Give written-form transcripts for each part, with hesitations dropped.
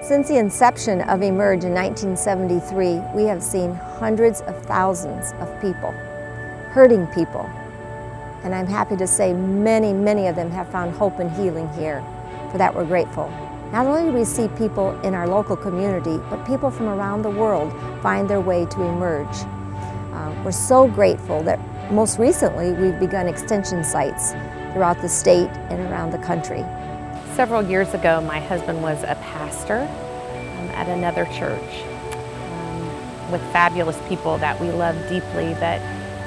Since the inception of EMERGE in 1973, we have seen hundreds of thousands of people, hurting people. And I'm happy to say many of them have found hope and healing here. For that, we're grateful. Not only do we see people in our local community, but people from around the world find their way to EMERGE. We're so grateful that most recently we've begun extension sites throughout the state and around the country. Several years ago, my husband was a pastor at another church with fabulous people that we love deeply, but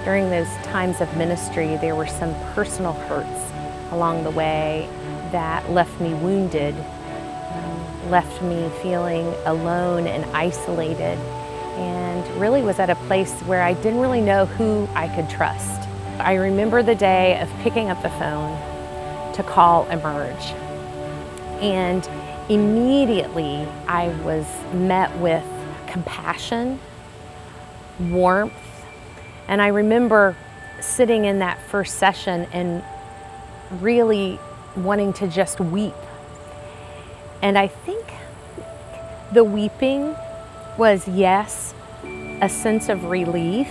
during those times of ministry, there were some personal hurts along the way that left me wounded, left me feeling alone and isolated, and really was at a place where I didn't really know who I could trust. I remember the day of picking up the phone to call EMERGE, and immediately I was met with compassion, warmth, and I remember sitting in that first session and really wanting to just weep. And I think the weeping was, yes, a sense of relief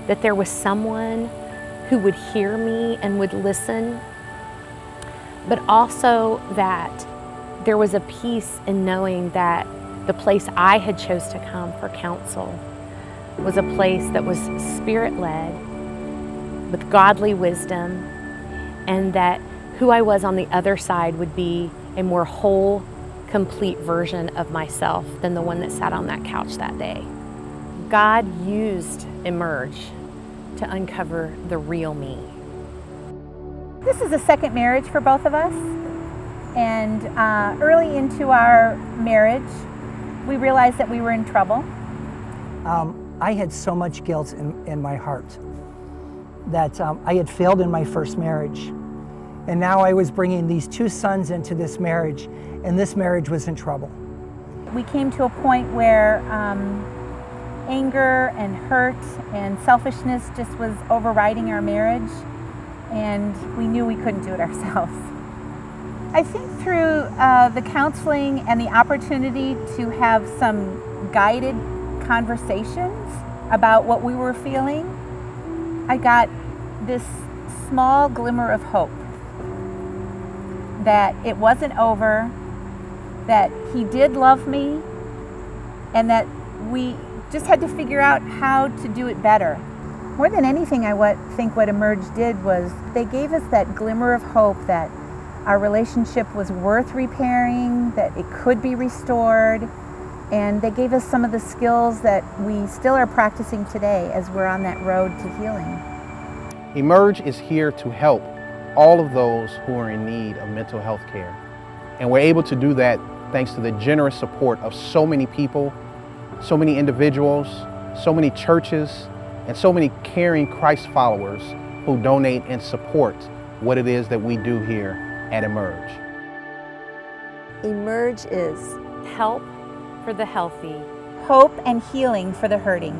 that there was someone who would hear me and would listen, but also that there was a peace in knowing that the place I had chose to come for counsel was a place that was Spirit-led, with godly wisdom, and that who I was on the other side would be a more whole, complete version of myself than the one that sat on that couch that day. God used EMERGE to uncover the real me. This is a second marriage for both of us, and early into our marriage, we realized that we were in trouble. I had so much guilt in my heart that I had failed in my first marriage. And now I was bringing these two sons into this marriage, and this marriage was in trouble. We came to a point where anger and hurt and selfishness just was overriding our marriage, and we knew we couldn't do it ourselves. I think through the counseling and the opportunity to have some guided conversations about what we were feeling, I got this small glimmer of hope that it wasn't over, that he did love me, and that we just had to figure out how to do it better. More than anything, I think what EMERGE did was they gave us that glimmer of hope that our relationship was worth repairing, that it could be restored, and they gave us some of the skills that we still are practicing today as we're on that road to healing. EMERGE is here to help all of those who are in need of mental health care. And we're able to do that thanks to the generous support of so many people, so many individuals, so many churches, and so many caring Christ followers who donate and support what it is that we do here at EMERGE. EMERGE is Help for the healthy, Hope and healing for the hurting.